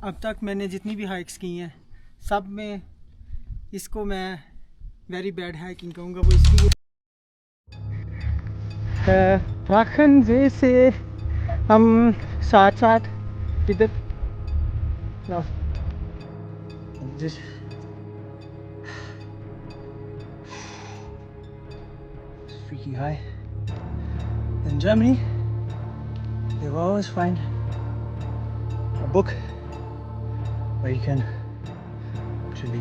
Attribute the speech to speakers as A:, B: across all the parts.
A: अब तक मैंने जितनी भी हाइक्स की हैं सब में इसको मैं वेरी बैड हाइकिंग कहूँगा। वो इसलिए राखनजे से हम साथ साथ इधर freaking high. In Germany, you will always find a book where you can actually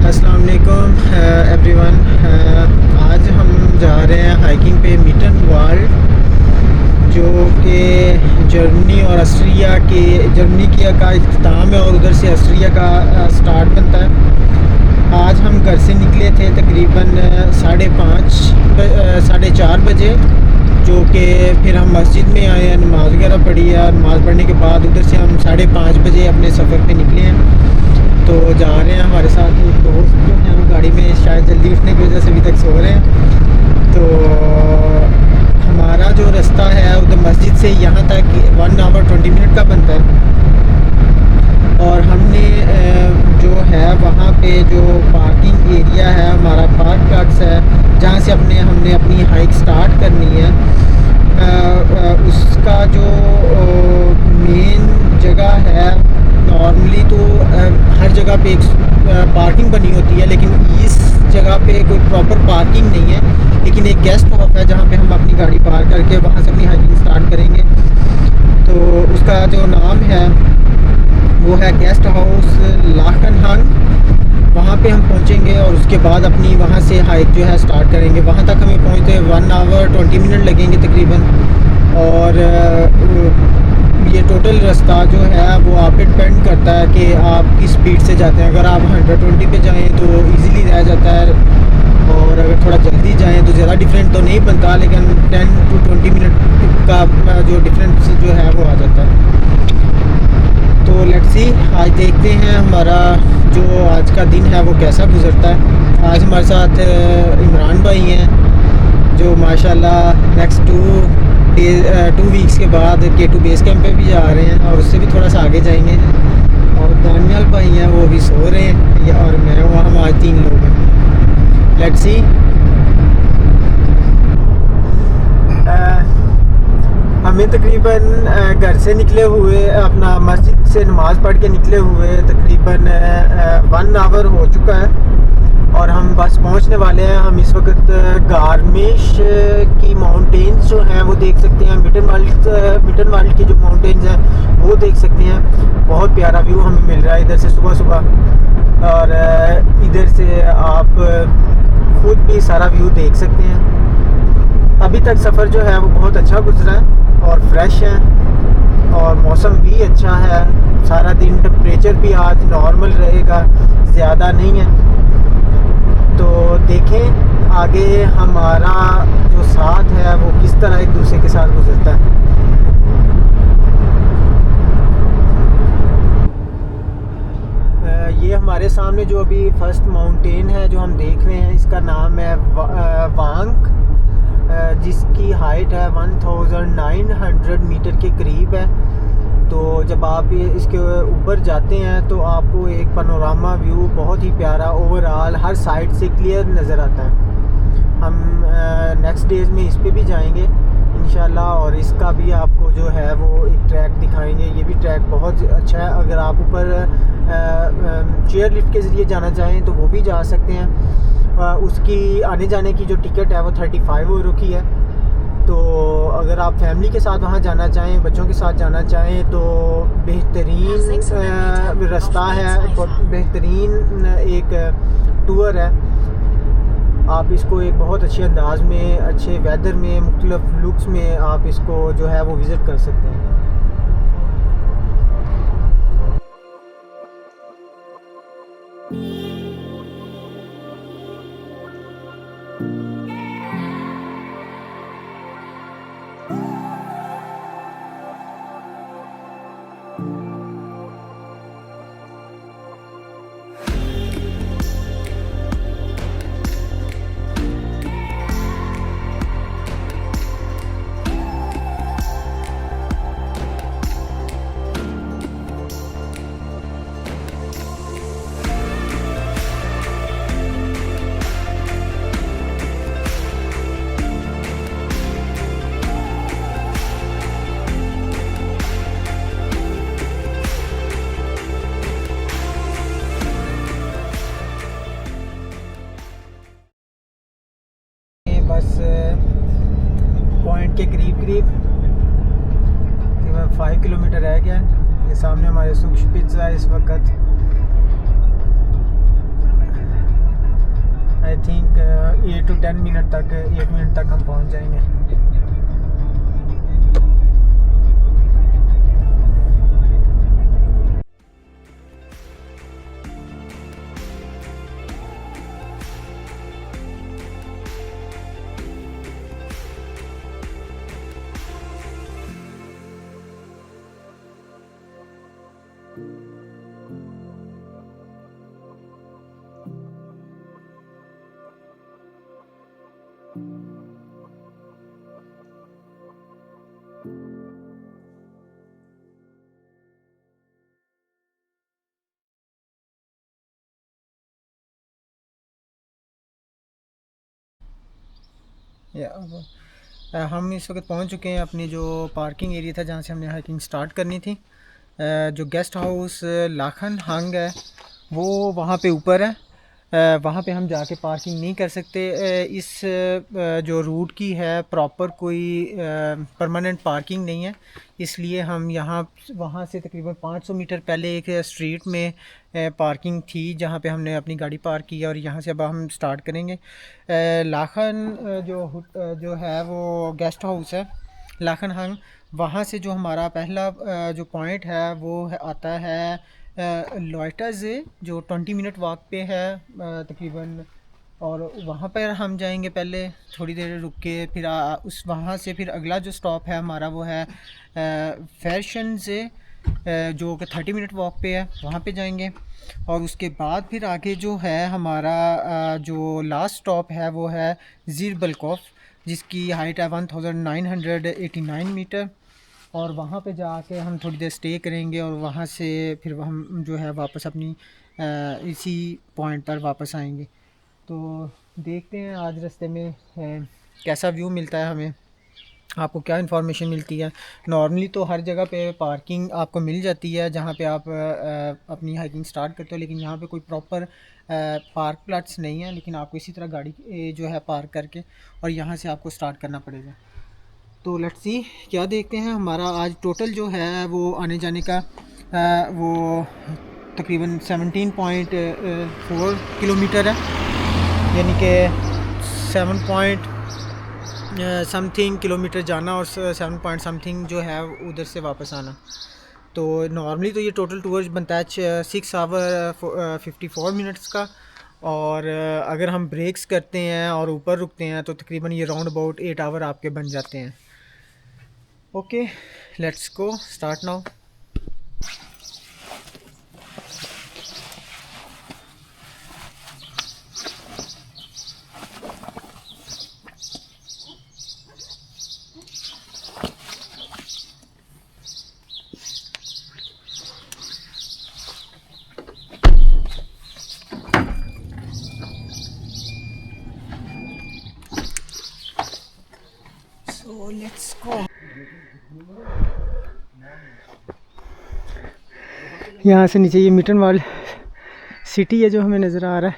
A: अस्सलाम वालेकुम एवरीवन। आज हम जा रहे हैं हाइकिंग पे मीटन वाल, जो कि जर्मनी और ऑस्ट्रिया के का इख्तिताम है और उधर से ऑस्ट्रिया का स्टार्ट बनता है। आज हम घर से निकले थे तकरीबन 4:30 बजे, जो कि फिर हम मस्जिद में आए हैं, नमाज़ वगैरह पढ़ी है। नमाज़ पढ़ने के बाद उधर से हम 5:30 बजे अपने सफ़र पे निकले हैं। तो जा रहे हैं, हमारे साथ एक दोस्त जो हैं वो गाड़ी में शायद जल्दी उठने की वजह से अभी तक सो रहे हैं। तो हमारा जो रास्ता है उधर मस्जिद से यहाँ तक 1 आवर 20 मिनट का बनता है। और हमने जो है वहाँ पे जो पार्किंग एरिया है, हमारा पार्क प्लॉट्स है, जहाँ से हमने अपनी हाइक स्टार्ट करनी है, उसका जो मेन जगह है, नॉर्मली तो हर जगह पे एक पार्किंग बनी होती है, लेकिन इस जगह पे कोई प्रॉपर पार्किंग नहीं है, लेकिन एक गेस्ट हाउस है जहाँ पे हम अपनी गाड़ी पार्क करके वहाँ से अपनी हाइकिंग स्टार्ट करेंगे। तो उसका जो नाम है वो है गेस्ट हाउस लाखनहंग। वहाँ पे हम पहुँचेंगे और उसके बाद अपनी वहाँ से हाइक जो है स्टार्ट करेंगे। वहाँ तक हमें पहुँचते 1 आवर 20 मिनट लगेंगे तकरीबन। और ये टोटल रास्ता जो है वो आप पे डिपेंड करता है कि आप किस स्पीड से जाते हैं। अगर आप 120 पे जाएं तो इजीली रह जाता है, और अगर थोड़ा जल्दी जाएं तो ज़्यादा डिफरेंट तो नहीं बनता, लेकिन 10 to 20 मिनट का जो डिफरेंस जो है वो आ जाता है। तो लेट्स सी, आज देखते हैं हमारा जो आज का दिन है वो कैसा गुजरता है। आज हमारे साथ इमरान भाई हैं, जो माशाल्लाह नेक्स्ट 2 वीक्स के बाद K2 बेस कैंप पे भी जा रहे हैं, और उससे भी थोड़ा सा आगे जाएंगे। और दानियाल भाई हैं, वो भी सो रहे हैं, और मैं हूँ, हम आज 3 लोग हैं। Let's see. हमें तकरीबन घर से निकले हुए, अपना मस्जिद से नमाज़ पढ़ के निकले हुए तकरीबन 1 आवर हो चुका है, और हम बस पहुंचने वाले हैं। हम इस वक्त गार्मिश की माउंटेन्स जो हैं वो देख सकते हैं। मिटन वाल्ड की जो माउंटेन्स हैं वो देख सकते हैं। बहुत प्यारा व्यू हमें मिल रहा है इधर से सुबह, और इधर से आप खुद भी सारा व्यू देख सकते हैं। अभी तक सफ़र जो है वो बहुत अच्छा गुजरा है और फ्रेश है, और मौसम भी अच्छा है। सारा दिन टेम्परेचर भी आज नॉर्मल रहेगा, ज़्यादा नहीं है। तो देखें आगे हमारा जो साथ है वो किस तरह एक दूसरे के साथ गुजरता है। ये हमारे सामने जो अभी फर्स्ट माउंटेन है जो हम देख रहे हैं, इसका नाम है वांग, जिसकी हाइट है 1900 मीटर के करीब है। तो जब आप इसके ऊपर जाते हैं तो आपको एक पनोरामा व्यू बहुत ही प्यारा ओवरऑल हर साइड से क्लियर नज़र आता है। हम नेक्स्ट डेज़ में इस पे भी जाएंगे इंशाल्लाह, और इसका भी आपको जो है वो एक ट्रैक दिखाएंगे। ये भी ट्रैक बहुत अच्छा है। अगर आप ऊपर चेयर लिफ्ट के ज़रिए जाना चाहें तो वो भी जा सकते हैं। उसकी आने जाने की जो टिकट है वो 35 यूरो की है। तो अगर आप फैमिली के साथ वहाँ जाना चाहें, बच्चों के साथ जाना चाहें तो बेहतरीन रास्ता है, बेहतरीन एक टूर है। आप इसको एक बहुत अच्छे अंदाज में, अच्छे वेदर में, मुख्तलिफ लुक्स में आप इसको जो है वो विज़िट कर सकते हैं। बस पॉइंट के करीब तकरीबन 5 किलोमीटर रह गया है। ये सामने हमारे सुक्शपिट्ज़ है इस वक्त। आई थिंक 8 to 10 मिनट तक, 8 मिनट तक हम पहुंच जाएंगे। हम इस वक्त पहुंच चुके हैं अपनी जो पार्किंग एरिया था जहां से हमने हाइकिंग स्टार्ट करनी थी। जो गेस्ट हाउस लाखन हंग है वो वहां पे ऊपर है। वहाँ पे हम जाके पार्किंग नहीं कर सकते। इस जो रूट की है प्रॉपर कोई परमानेंट पार्किंग नहीं है, इसलिए हम वहाँ से तकरीबन 500 मीटर पहले एक स्ट्रीट में पार्किंग थी जहाँ पे हमने अपनी गाड़ी पार्क की और यहाँ से अब हम स्टार्ट करेंगे। लाखन जो है वो गेस्ट हाउस है लाखन हंग। वहाँ से जो हमारा पहला जो पॉइंट है वो आता है लॉयटाज़े, जो 20 मिनट वॉक पे है तकरीबन। और वहाँ पर हम जाएंगे, पहले थोड़ी देर रुक के फिर उस वहाँ से फिर अगला जो स्टॉप है हमारा वो है फैशन से, जो कि 30 मिनट वॉक पे है, वहाँ पे जाएंगे। और उसके बाद फिर आगे जो है हमारा जो लास्ट स्टॉप है वो है ज़ीरबलकोफ, जिसकी हाइट है 1989 मीटर। और वहाँ पे जाके हम थोड़ी देर स्टे करेंगे और वहाँ से फिर हम जो है वापस अपनी इसी पॉइंट पर वापस आएंगे। तो देखते हैं आज रास्ते में कैसा व्यू मिलता है हमें, आपको क्या इन्फॉर्मेशन मिलती है। नॉर्मली तो हर जगह पे पार्किंग आपको मिल जाती है जहाँ पे आप अपनी हाइकिंग स्टार्ट करते हो, लेकिन यहाँ पे कोई प्रॉपर पार्क प्लॉट्स नहीं है। लेकिन आपको इसी तरह गाड़ी जो है पार्क करके और यहाँ से आपको स्टार्ट करना पड़ेगा। तो लेट्स सी क्या देखते हैं। हमारा आज टोटल जो है वो आने जाने का वो तकरीबन 17.4 किलोमीटर है, यानी कि 7 समथिंग किलोमीटर जाना और 7 पॉइंट समथिंग जो है उधर से वापस आना। तो नॉर्मली तो ये टोटल टूर बनता है 6 आवर 54 मिनट्स का। और अगर हम ब्रेक्स करते हैं और ऊपर रुकते हैं तो तकरीबन ये राउंड अबाउट 8 आवर आपके बन जाते हैं। Okay, let's go start now. So let's go. यहाँ से नीचे ये मीटन वाल सिटी है जो हमें नज़र आ रहा है।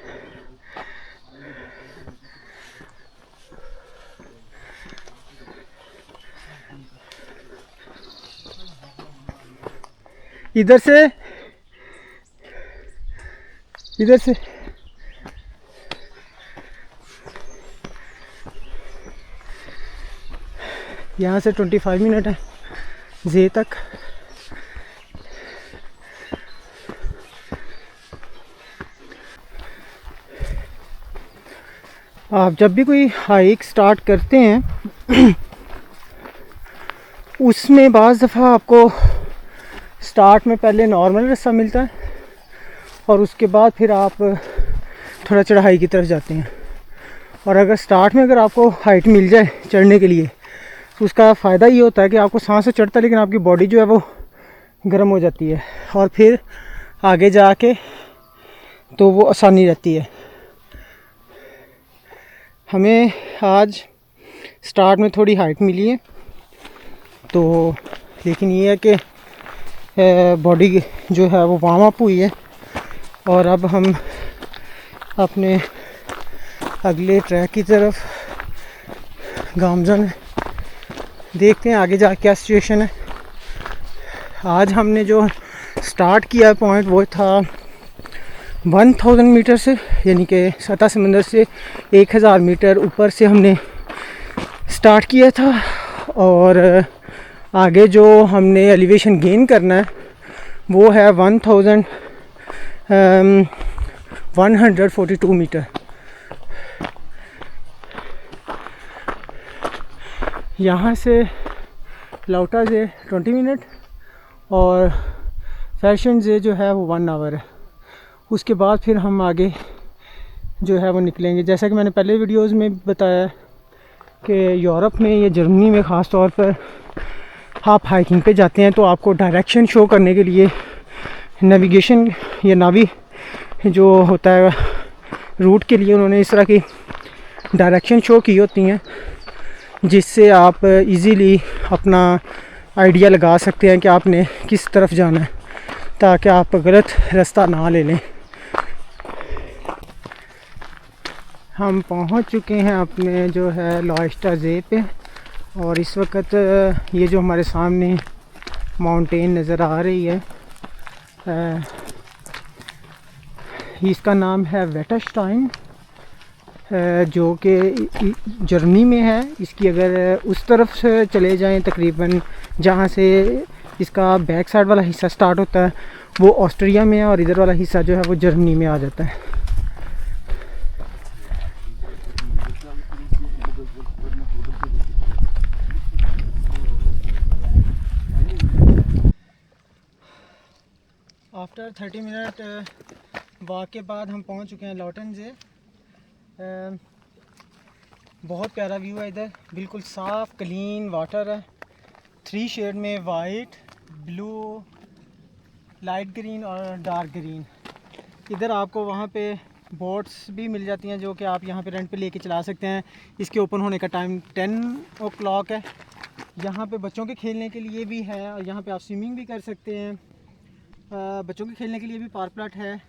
A: इधर से यहाँ से 25 मिनट है जे तक। आप जब भी कोई हाइक स्टार्ट करते हैं उसमें बाज़ दफ़ा आपको स्टार्ट में पहले नॉर्मल रास्ता मिलता है और उसके बाद फिर आप थोड़ा चढ़ाई की तरफ जाते हैं। और अगर स्टार्ट में अगर आपको हाइट मिल जाए चढ़ने के लिए तो उसका फ़ायदा ये होता है कि आपको सांस से चढ़ता है लेकिन आपकी बॉडी जो है वो गर्म हो जाती है और फिर आगे जाके तो वो आसानी रहती है। हमें आज स्टार्ट में थोड़ी हाइट मिली है तो लेकिन ये है कि बॉडी जो है वो वार्म अप हुई है और अब हम अपने अगले ट्रैक की तरफ गामजन है। देखते हैं आगे जा क्या सिचुएशन है। आज हमने जो स्टार्ट किया पॉइंट वो था 1000 मीटर से, यानी कि सतह समंदर से 1000 मीटर ऊपर से हमने स्टार्ट किया था और आगे जो हमने एलिवेशन गेन करना है वो है 1142 मीटर। यहाँ से लौटा से 20 मिनट और फैशन से जो है वो 1 आवर है। उसके बाद फिर हम आगे जो है वो निकलेंगे। जैसा कि मैंने पहले वीडियोस में बताया कि यूरोप में या जर्मनी में ख़ास तौर पर आप हाइकिंग पे जाते हैं तो आपको डायरेक्शन शो करने के लिए नेविगेशन या नावी जो होता है रूट के लिए उन्होंने इस तरह की डायरेक्शन शो की होती हैं जिससे आप इजीली अपना आइडिया लगा सकते हैं कि आपने किस तरफ जाना है ताकि आप गलत रास्ता ना ले लें। हम पहुंच चुके हैं अपने जो है लॉयस्टा जे पे और इस वक्त ये जो हमारे सामने माउंटेन नज़र आ रही है इसका नाम है वेटरस्टाइन जो कि जर्मनी में है। इसकी अगर उस तरफ से चले जाएं तकरीबन जहाँ से इसका बैक साइड वाला हिस्सा स्टार्ट होता है वो ऑस्ट्रिया में है और इधर वाला हिस्सा जो है वो जर्मनी में आ जाता है। आफ्टर 30 मिनट वॉक के बाद हम पहुंच चुके हैं लॉटन से। बहुत प्यारा व्यू है इधर, बिल्कुल साफ़ क्लीन वाटर है। 3 शेड में वाइट, ब्लू, लाइट ग्रीन और डार्क ग्रीन। इधर आपको वहाँ पे बोट्स भी मिल जाती हैं जो कि आप यहाँ पे रेंट पे लेके चला सकते हैं। इसके ओपन होने का टाइम 10 o'clock है। यहाँ पे बच्चों के खेलने के लिए भी है और यहाँ पे आप स्विमिंग भी कर सकते हैं। बच्चों के खेलने के लिए भी पार्क प्लाट है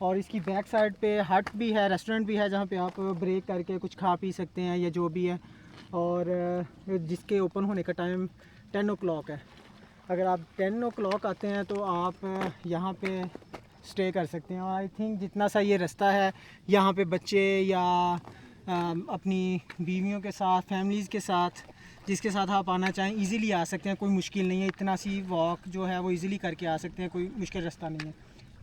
A: और इसकी बैक साइड पे हट भी है, रेस्टोरेंट भी है जहाँ पे आप ब्रेक करके कुछ खा पी सकते हैं या जो भी है। और जिसके ओपन होने का टाइम 10 o'clock है। अगर आप 10 o'clock आते हैं तो आप यहाँ पे स्टे कर सकते हैं। और आई थिंक जितना सा ये रास्ता है यहाँ पे बच्चे या अपनी बीवियों के साथ, फैमिलीज़ के साथ, जिसके साथ आप आना चाहें इजीली आ सकते हैं। कोई मुश्किल नहीं है, इतना सी वॉक जो है वो इजीली करके आ सकते हैं, कोई मुश्किल रास्ता नहीं है।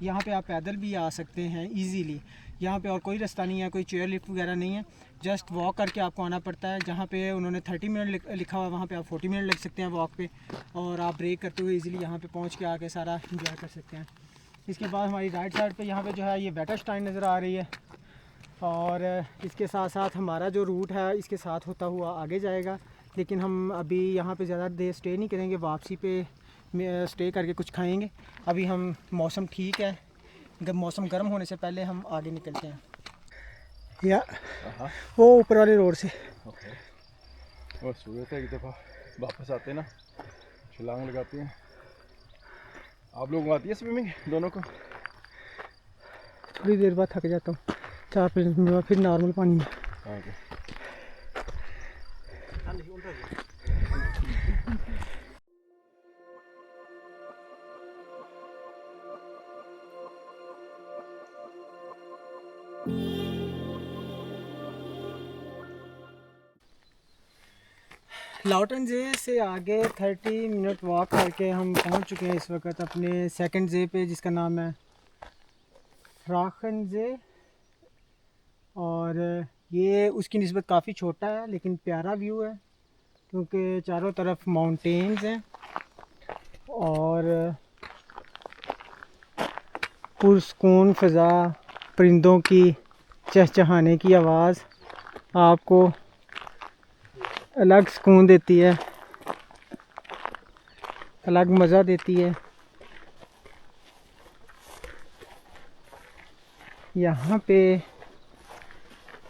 A: यहाँ पे आप पैदल भी आ सकते हैं इजीली। यहाँ पे और कोई रास्ता नहीं है, कोई चेयर लिफ्ट वगैरह नहीं है, जस्ट वॉक करके आपको आना पड़ता है। जहाँ पे उन्होंने 30 मिनट लिखा हुआ है वहाँ पे आप 40 मिनट लग सकते हैं वॉक पे और आप ब्रेक करते हुए इजीली यहाँ पे पहुँच के आके सारा इंजॉय कर सकते हैं। इसके बाद हमारी राइट साइड पे यहाँ पे जो है ये वेटरस्टाइन नज़र आ रही है और इसके साथ साथ हमारा जो रूट है इसके साथ होता हुआ आगे जाएगा। लेकिन हम अभी यहाँ पे ज़्यादा देर स्टे नहीं करेंगे, वापसी पे स्टे करके कुछ खाएंगे। अभी हम मौसम ठीक है, जब मौसम गर्म होने से पहले हम आगे निकलते हैं या वो ऊपर वाले रोड से।
B: और सूरत है, एक दफ़ा वापस आते ना छलांग लगाते हैं। आप लोगों को आती है स्विमिंग दोनों को?
A: थोड़ी देर बाद थक जाता हूँ, 4-5 मिनट बाद फिर नॉर्मल पानी में। लाउटन जे से आगे 30 मिनट वॉक करके हम पहुंच चुके हैं इस वक्त अपने सेकंड जे पे, जिसका नाम है फ्राखन जे। और ये उसकी निस्बत काफ़ी छोटा है लेकिन प्यारा व्यू है, क्योंकि चारों तरफ माउंटेन्स हैं और पुरसकून फ़ज़ा, परिंदों की चहचहाने की आवाज़ आपको अलग सुकून देती है, अलग मज़ा देती है। यहाँ पे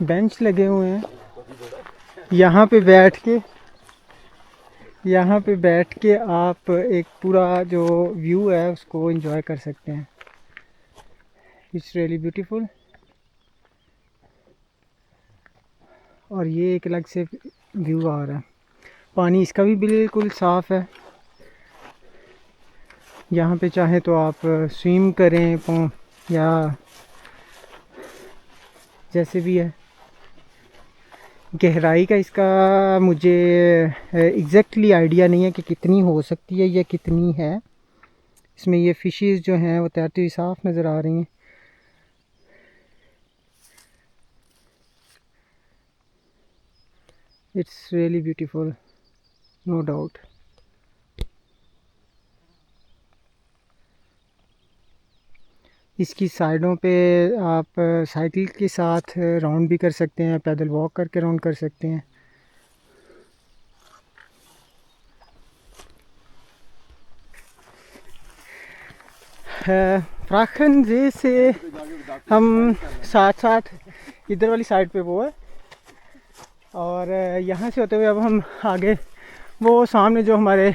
A: बेंच लगे हुए हैं, यहाँ पे बैठ के आप एक पूरा जो व्यू है उसको एंजॉय कर सकते हैं। It's really beautiful. और ये एक अलग से व्यू आ रहा है। पानी इसका भी बिल्कुल साफ़ है। यहाँ पे चाहे तो आप स्विम करें या जैसे भी है। गहराई का इसका मुझे एग्जैक्टली आइडिया नहीं है कि कितनी हो सकती है या कितनी है। इसमें ये फिशेस जो हैं वो तैरती हुई साफ नज़र आ रही हैं। It's really beautiful, no doubt. इसकी साइडों पे आप साइकिल के साथ राउंड भी कर सकते हैं, पैदल वॉक करके राउंड कर सकते हैं। फ्राखन जे से हम साथ इधर वाली साइड पे वो है, और यहाँ से होते हुए अब हम आगे वो सामने जो हमारे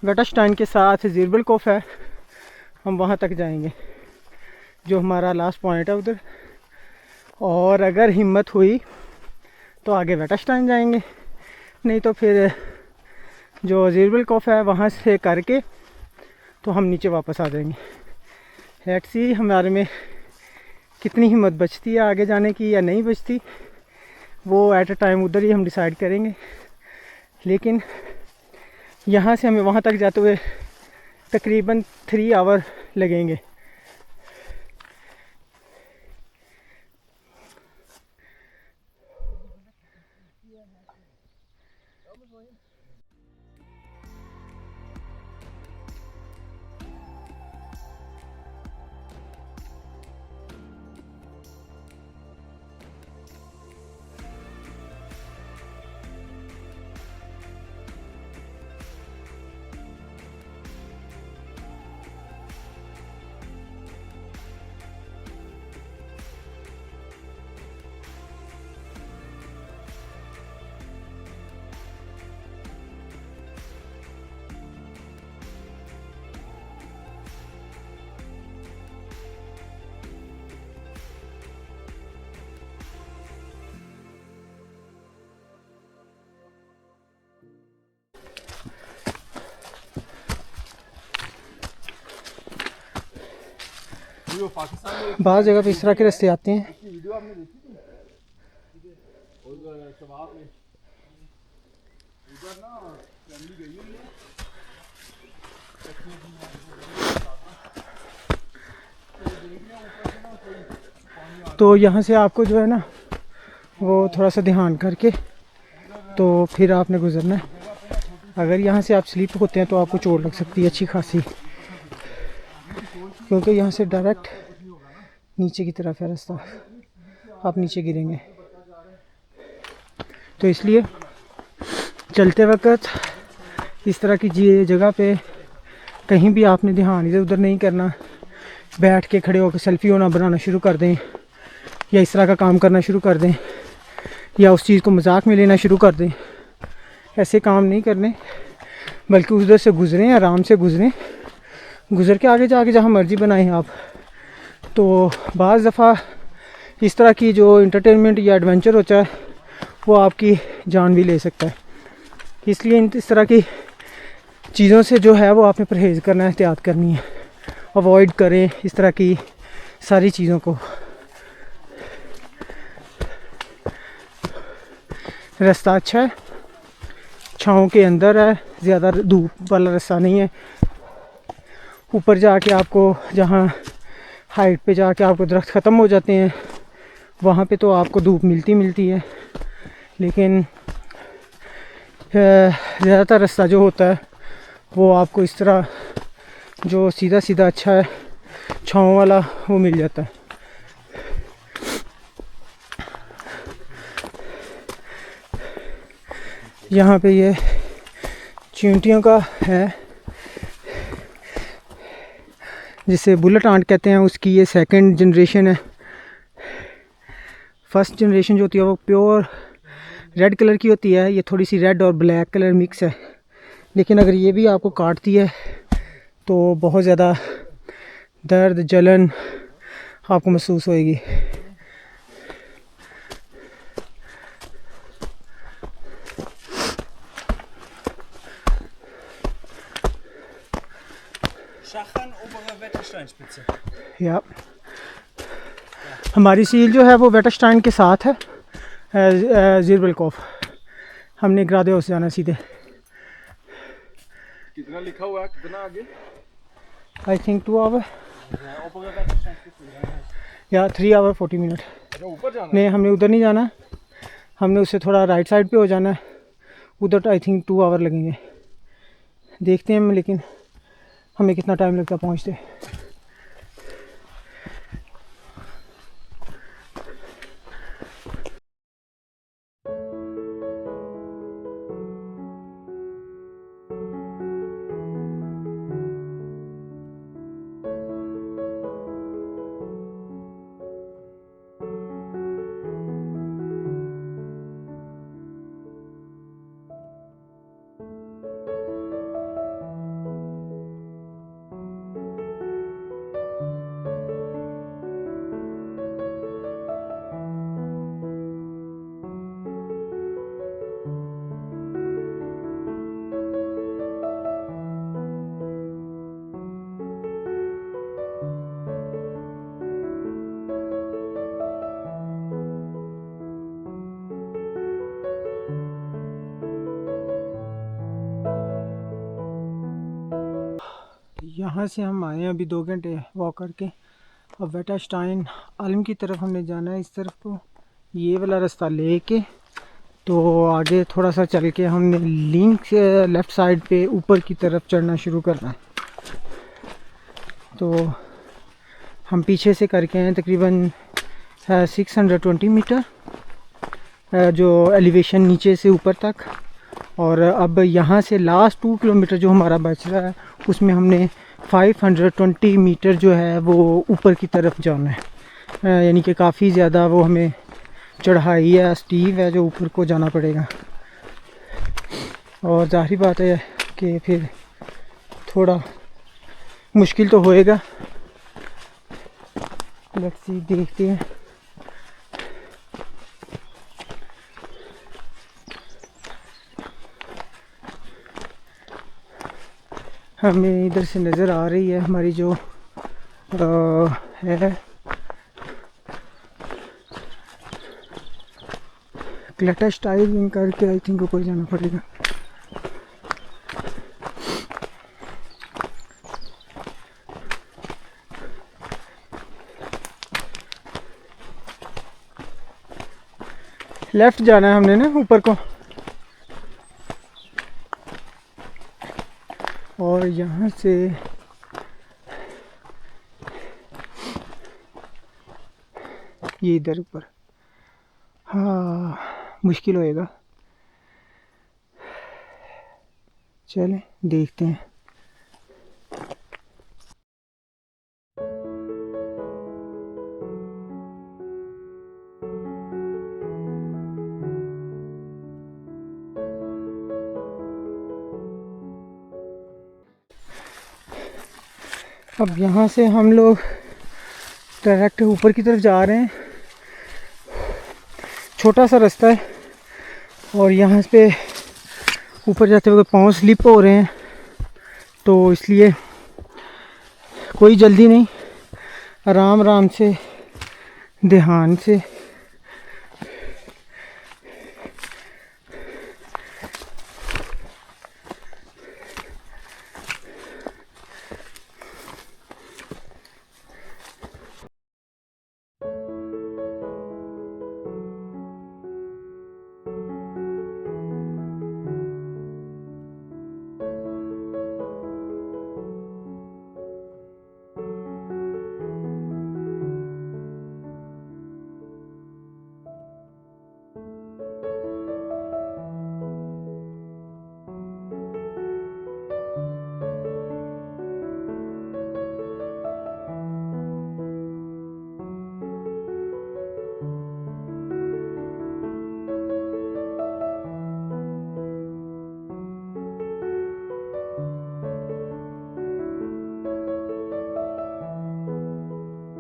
A: वेटस्टाइन के साथ ज़ीरबलकोफ है, हम वहाँ तक जाएंगे जो हमारा लास्ट पॉइंट है उधर। और अगर हिम्मत हुई तो आगे वेटस्टाइन जाएंगे, नहीं तो फिर जो ज़ीरबलकोफ है वहाँ से करके तो हम नीचे वापस आ जाएंगे। लेट्स सी हमारे में कितनी हिम्मत बचती है आगे जाने की या नहीं बचती, वो एट अ टाइम उधर ही हम डिसाइड करेंगे। लेकिन यहाँ से हमें वहाँ तक जाते हुए तकरीबन 3 आवर लगेंगे। बाहर जगह पे इस तरह के रास्ते आते हैं। तो यहाँ से आपको जो है ना वो थोड़ा सा ध्यान करके तो फिर आपने गुजरना है। अगर यहाँ से आप स्लिप होते हैं तो आपको चोट लग सकती है अच्छी खासी, क्योंकि यहाँ से डायरेक्ट नीचे की तरफ है रास्ता, आप नीचे गिरेंगे। तो इसलिए चलते वक्त इस तरह की जगह पे कहीं भी आपने ध्यान इधर उधर नहीं करना। बैठ के खड़े होकर सेल्फी होना बनाना शुरू कर दें या इस तरह का काम करना शुरू कर दें या उस चीज़ को मजाक में लेना शुरू कर दें ऐसे काम नहीं करने, बल्कि उधर से गुज़रें, आराम से गुज़रें, गुज़र के आगे जाके जहाँ मर्ज़ी बनाएं आप। तो बाज़ दफ़ा इस तरह की जो इंटरटेनमेंट या एडवेंचर होता है वो आपकी जान भी ले सकता है। इसलिए इस तरह की चीज़ों से जो है वो आपने परहेज़ करना है, एहतियात करनी है, अवॉइड करें इस तरह की सारी चीज़ों को। रास्ता अच्छा है, छाँव के अंदर है, ज़्यादा धूप वाला रास्ता नहीं है। ऊपर जाके आपको जहाँ हाइट पे जाके आपको दरख्त ख़त्म हो जाते हैं वहाँ पे तो आपको धूप मिलती है, लेकिन ज़्यादातर रास्ता जो होता है वो आपको इस तरह जो सीधा सीधा अच्छा है छाँव वाला वो मिल जाता है। यहाँ पे ये चींटियों का है जिसे बुलेट आंट कहते हैं, उसकी ये सेकंड जनरेशन है। फर्स्ट जनरेशन जो होती है वो प्योर रेड कलर की होती है, ये थोड़ी सी रेड और ब्लैक कलर मिक्स है। लेकिन अगर ये भी आपको काटती है तो बहुत ज़्यादा दर्द जलन आपको महसूस होएगी।
C: Schachern, obere Wettersteinspitze.
A: या हमारी सील जो है वो वेटरस्टाइन के साथ है, ज़ीरबलकोफ। हमने ग्रादे हाउस जाना सीधे।
B: कितना लिखा हुआ है, कितना आगे?
A: I think 2 hour
C: Ja, obere Wettersteinspitze.
A: या 3 आवर 40 मिनट।
B: अच्छा ऊपर जाना है?
A: नहीं, हमने उधर नहीं जाना, हमने उससे थोड़ा राइट साइड पे हो जाना है। उधर आई थिंक 2 आवर लगेंगे, देखते हैं लेकिन हमें कितना टाइम लगता पहुँचते। यहाँ से हम आए हैं अभी 2 घंटे वॉक करके। अब वेटरस्टाइन आलम की तरफ हमने जाना है, इस तरफ को ये वाला रास्ता लेके तो आगे थोड़ा सा चल के हमने लिंक से लेफ़्ट साइड पे ऊपर की तरफ चढ़ना शुरू करना है। तो हम पीछे से करके हैं तकरीबन 620 मीटर जो एलिवेशन नीचे से ऊपर तक, और अब यहाँ से लास्ट 2 किलोमीटर जो हमारा बच रहा है उसमें हमने 520 मीटर जो है वो ऊपर की तरफ जाना है। यानी कि काफ़ी ज़्यादा वो हमें चढ़ाई है, स्टीव है, जो ऊपर को जाना पड़ेगा। और जाहिर बात है कि फिर थोड़ा मुश्किल तो होएगा, लेट्स सी, देखते हैं। हमें इधर से नज़र आ रही है हमारी जो है क्लेटस्टाइन करके, आई थिंक ऊपर जाना पड़ेगा। लेफ़्ट जाना है हमने ना ऊपर को, और यहाँ से ये इधर ऊपर, हाँ मुश्किल होएगा। चलें देखते हैं। अब यहाँ से हम लोग डायरेक्ट ऊपर की तरफ जा रहे हैं। छोटा सा रास्ता है और यहाँ पे ऊपर जाते हुए पाँव स्लिप हो रहे हैं, तो इसलिए कोई जल्दी नहीं, आराम आराम से ध्यान से।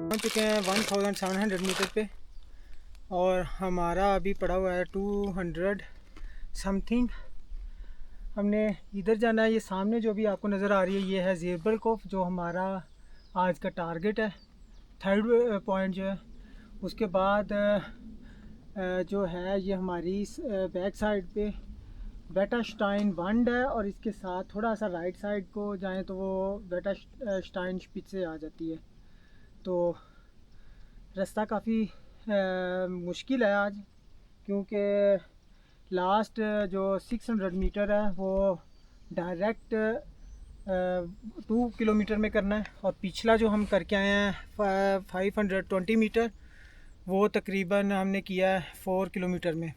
A: पहुंच चुके हैं 1700 मीटर पे और हमारा अभी पड़ा हुआ है 200 समथिंग। हमने इधर जाना है। ये सामने जो भी आपको नज़र आ रही है ये है ज़ेबल कोफ, जो हमारा आज का टारगेट है, थर्ड पॉइंट जो है। उसके बाद जो है ये हमारी बैक साइड पे बेटाश्टाइन बंड है और इसके साथ थोड़ा सा राइट साइड को जाएं तो वो बेटाश्टाइन स्पिट्ज़े आ जाती है। तो रास्ता काफ़ी मुश्किल है आज, क्योंकि लास्ट जो 600 मीटर है वो डायरेक्ट 2 किलोमीटर में करना है और पिछला जो हम करके आए हैं 520 मीटर वो तकरीबन हमने किया है 4 किलोमीटर में।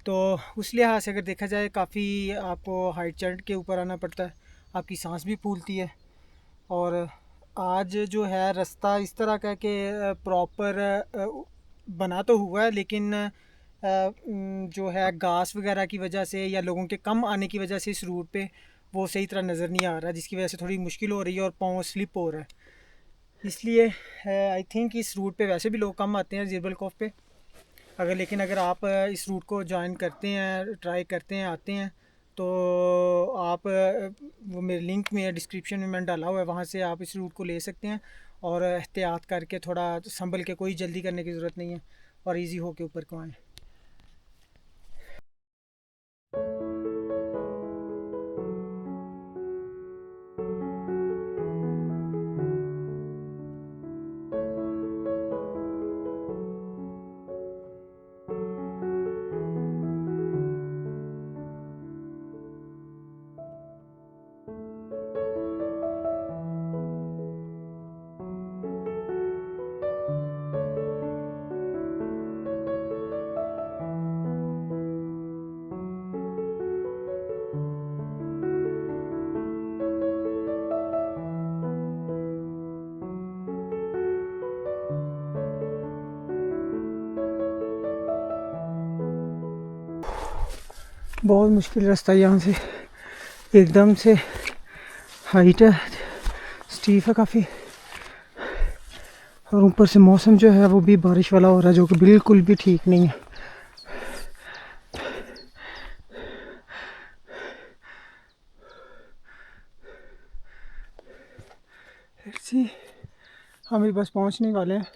A: तो उस लिहाज से अगर देखा जाए काफ़ी आपको हाइट चढ़ के ऊपर आना पड़ता है, आपकी सांस भी फूलती है। और आज जो है रास्ता इस तरह का कि प्रॉपर बना तो हुआ है, लेकिन जो है घास वगैरह की वजह से या लोगों के कम आने की वजह से इस रूट पे वो सही तरह नज़र नहीं आ रहा, जिसकी वजह से थोड़ी मुश्किल हो रही है और पाँव स्लिप हो रहा है। इसलिए आई थिंक इस रूट पे वैसे भी लोग कम आते हैं ज़ेबल कोफ पे। लेकिन अगर आप इस रूट को ज्वाइन करते हैं, ट्राई करते हैं, आते हैं, तो आप वो मेरे लिंक में डिस्क्रिप्शन में मैंने डाला हुआ है, वहाँ से आप इस रूट को ले सकते हैं और एहतियात करके थोड़ा संभल के, कोई जल्दी करने की ज़रूरत नहीं है और इजी हो के ऊपर को आएँ। बहुत मुश्किल रास्ता है, यहाँ से एकदम से हाइट है, स्टीफ है काफ़ी, और ऊपर से मौसम जो है वो भी बारिश वाला हो रहा है, जो कि बिल्कुल भी ठीक नहीं है। हम भी बस पहुँचने वाले हैं।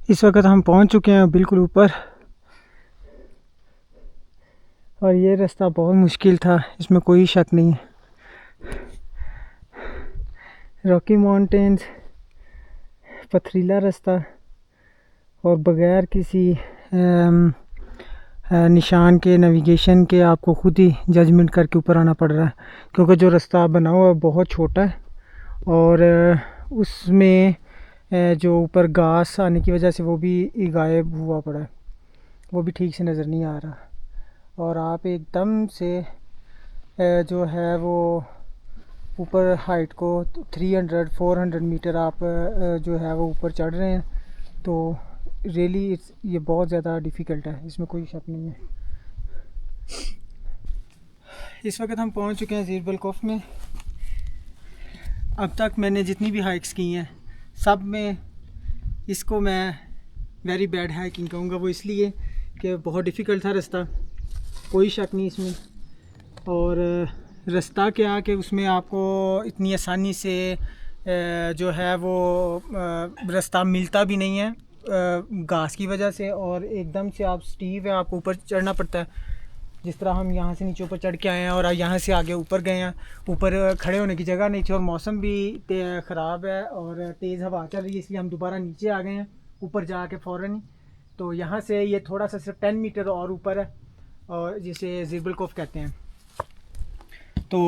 A: इस वक्त हम पहुंच चुके हैं बिल्कुल ऊपर, और ये रास्ता बहुत मुश्किल था, इसमें कोई शक नहीं है। रॉकी माउंटेन्स, पथरीला रास्ता, और बग़ैर किसी निशान के, नेविगेशन के, आपको खुद ही जजमेंट करके ऊपर आना पड़ रहा है, क्योंकि जो रास्ता बना हुआ है बहुत छोटा है और उसमें जो ऊपर घास आने की वजह से वो भी गायब हुआ पड़ा है, वो भी ठीक से नज़र नहीं आ रहा। और आप एकदम से जो है वो ऊपर हाइट को 300-400 मीटर आप जो है वो ऊपर चढ़ रहे हैं। तो रियली ये बहुत ज़्यादा डिफ़िकल्ट है, इसमें कोई शक नहीं है। इस वक्त हम पहुंच चुके हैं ज़ीरबल कोफ में। अब तक मैंने जितनी भी हाइक्स की हैं सब में इसको मैं वेरी बैड हाइकिंग कहूँगा। वो इसलिए कि बहुत डिफ़िकल्ट था रास्ता, कोई शक नहीं इसमें। और रास्ता क्या कि उसमें आपको इतनी आसानी से जो है वो रास्ता मिलता भी नहीं है घास की वजह से, और एकदम से आप स्टीव है, आपको ऊपर चढ़ना पड़ता है। जिस तरह हम यहाँ से नीचे ऊपर चढ़ के आए हैं और यहाँ से आगे ऊपर गए हैं, ऊपर खड़े होने की जगह नहीं थी और मौसम भी ख़राब है और तेज़ हवा चल रही है, इसलिए हम दोबारा नीचे आ गए हैं ऊपर जाके फ़ौरन ही। तो यहाँ से ये थोड़ा सा सिर्फ 10 मीटर और ऊपर है, और जिसे ज़ीरबल कोफ कहते हैं। तो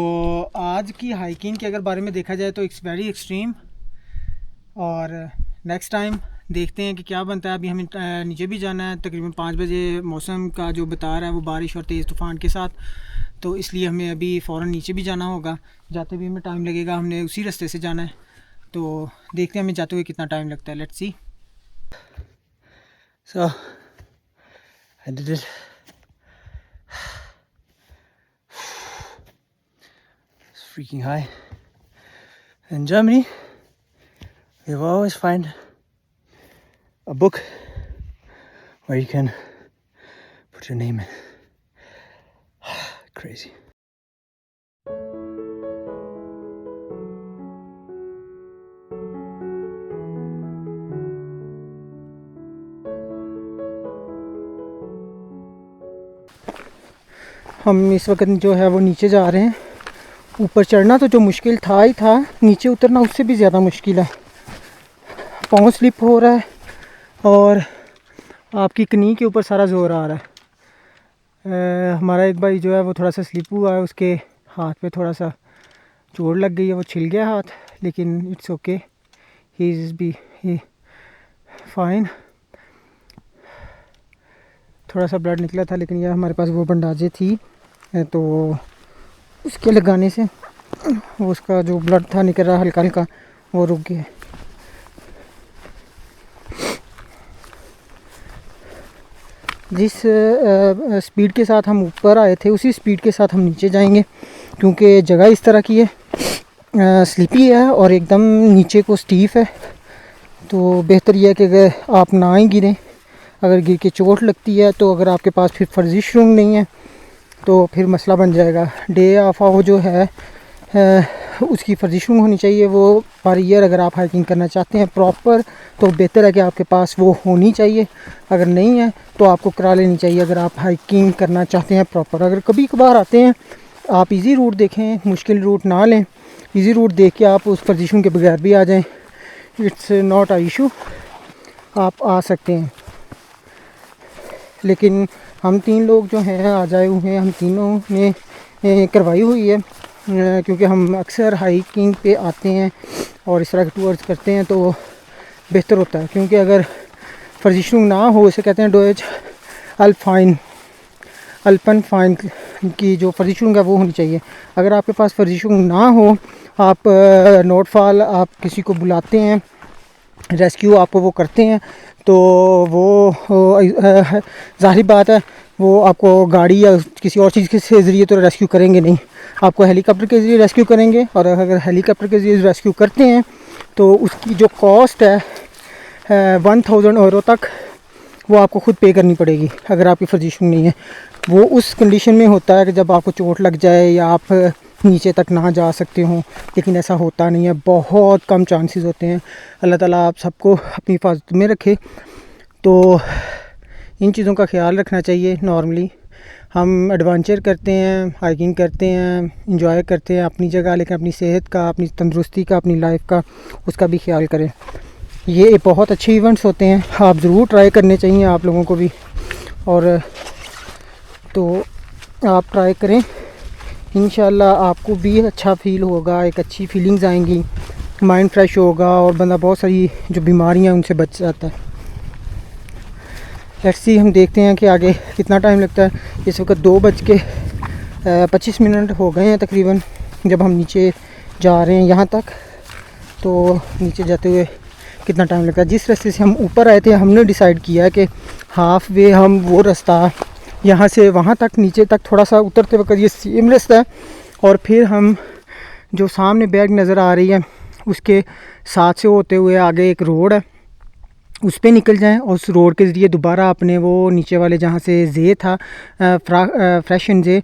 A: आज की हाइकिंग के अगर बारे में देखा जाए तो इट्स वेरी एक्सट्रीम, और नेक्स्ट टाइम देखते हैं कि क्या बनता है। अभी हमें नीचे भी जाना है, तकरीबन 5 बजे मौसम का जो बता रहा है वो बारिश और तेज़ तूफ़ान के साथ, तो इसलिए हमें अभी फ़ौरन नीचे भी जाना होगा। जाते भी हमें टाइम लगेगा, हमने उसी रास्ते से जाना है, तो देखते हैं हमें जाते हुए कितना टाइम लगता है। Let's see. So I did it. Freaking high. In Germany, you will always find a book where you can put your name in. Crazy. हम इस वक्त जो है वो नीचे जा रहे हैं। ऊपर चढ़ना तो जो मुश्किल था ही था, नीचे उतरना उससे भी ज़्यादा मुश्किल है। पाँव स्लिप हो रहा है और आपकी कनी के ऊपर सारा ज़ोर आ रहा है। हमारा एक भाई जो है वो थोड़ा सा स्लिप हुआ है, उसके हाथ पे थोड़ा सा चोट लग गई है, वो छिल गया हाथ, लेकिन it's okay, he is be fine. थोड़ा सा ब्लड निकला था, लेकिन यह हमारे पास वो बंडाजें थी तो उसके लगाने से उसका जो ब्लड था निकल रहा हल्का हल्का वो रुक गया। जिस स्पीड के साथ हम ऊपर आए थे उसी स्पीड के साथ हम नीचे जाएंगे, क्योंकि जगह इस तरह की है, स्लिपी है और एकदम नीचे को स्टीफ है। तो बेहतर यह है कि अगर आप ना ही गिरें, अगर गिर के चोट लगती है तो अगर आपके पास फिर फर्जिश रूम नहीं है तो फिर मसला बन जाएगा। डे ऑफ वो जो है उसकी फर्जिशुंग होनी चाहिए, वो पर ईयर अगर आप हाइकिंग करना चाहते हैं प्रॉपर, तो बेहतर है कि आपके पास वो होनी चाहिए। अगर नहीं है तो आपको करा लेनी चाहिए, अगर आप हाइकिंग करना चाहते हैं प्रॉपर। अगर कभी कभार आते हैं आप इजी रूट देखें, मुश्किल रूट ना लें, इजी रूट देख के आप उस फर्जिशुंग के बगैर भी आ जाएं, इट्स नॉट अ इशू, आप आ सकते हैं। लेकिन हम 3 लोग जो हैं आ जाए हुए हैं, हम तीनों ने करवाई हुई है, क्योंकि हम अक्सर हाइकिंग पे आते हैं और इस तरह के टूर्स करते हैं, तो बेहतर होता है। क्योंकि अगर फर्जिशुंग ना हो, इसे कहते हैं डोएज अल्पन फाइन की जो फर्जिशुंग है वो होनी चाहिए। अगर आपके पास फर्जिशुंग ना हो, आप नोटफॉल आप किसी को बुलाते हैं, रेस्क्यू आप वो करते हैं, तो वो ज़ाहिर बात है वो आपको गाड़ी या किसी और चीज़ के ज़रिए तो रेस्क्यू करेंगे नहीं, आपको हेलीकॉप्टर के ज़रिए रेस्क्यू करेंगे। और अगर हेलीकॉप्टर के ज़रिए रेस्क्यू करते हैं तो उसकी जो कॉस्ट है 1000 यूरो तक वो आपको ख़ुद पे करनी पड़ेगी अगर आपकी फर्जिशुंग नहीं है। वो उस कंडीशन में होता है कि जब आपको चोट लग जाए या आप नीचे तक ना जा सकते हो, लेकिन ऐसा होता नहीं है, बहुत कम चांसेस होते हैं। अल्लाह ताला आप सबको अपनी हिफाजत में रखे। तो इन चीज़ों का ख्याल रखना चाहिए। नॉर्मली हम एडवेंचर करते हैं, हाइकिंग करते हैं, इंजॉय करते हैं अपनी जगह, लेकिन अपनी सेहत का, अपनी तंदुरुस्ती का, अपनी लाइफ का, उसका भी ख्याल करें। ये बहुत अच्छे इवेंट्स होते हैं, आप ज़रूर ट्राई करने चाहिए आप लोगों को भी, और तो आप ट्राई करें, इंशाल्लाह आपको भी अच्छा फ़ील होगा, एक अच्छी फीलिंग्स आएंगी, माइंड फ्रेश होगा और बंदा बहुत सारी जो बीमारियां उनसे बच जाता है। लेट्स सी, हम देखते हैं कि आगे कितना टाइम लगता है। इस वक्त 2:25 हो गए हैं तकरीबन जब हम नीचे जा रहे हैं यहाँ तक। तो नीचे जाते हुए कितना टाइम लगता है। जिस रास्ते से हम ऊपर आए थे हमने डिसाइड किया कि हाफ वे हम वो रास्ता यहाँ से वहाँ तक नीचे तक थोड़ा सा उतरते वक्त ये सेम रास्ता है, और फिर हम जो सामने बैग नज़र आ रही है उसके साथ से होते हुए आगे एक रोड है उस पे निकल जाएं, और उस रोड के ज़रिए दोबारा अपने वो नीचे वाले जहाँ से जे था फ्रेश एंड जे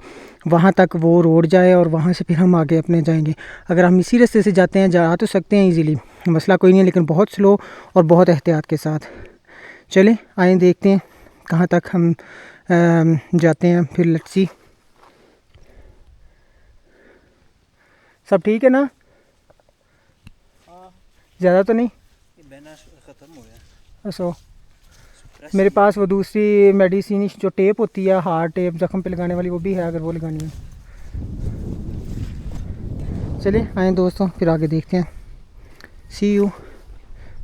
A: वहाँ तक वो रोड जाए, और वहाँ से फिर हम आगे अपने जाएंगे। अगर हम इसी रास्ते से जाते हैं जा तो सकते हैं इजीली, मसला कोई नहीं है, लेकिन बहुत स्लो और बहुत एहतियात के साथ। चलें आए देखते हैं कहाँ तक हम जाते हैं, फिर लेट्स सी। सब ठीक है ना? ज़्यादा तो नहीं?
C: बहना ख़त्म हो गया।
A: सो मेरे पास वो दूसरी मेडिसिन जो टेप होती है, हार्ड टेप ज़ख्म पे लगाने वाली, वो भी है अगर वो लगानी है। चलिए आए दोस्तों, फिर आगे देखते हैं। सी यू।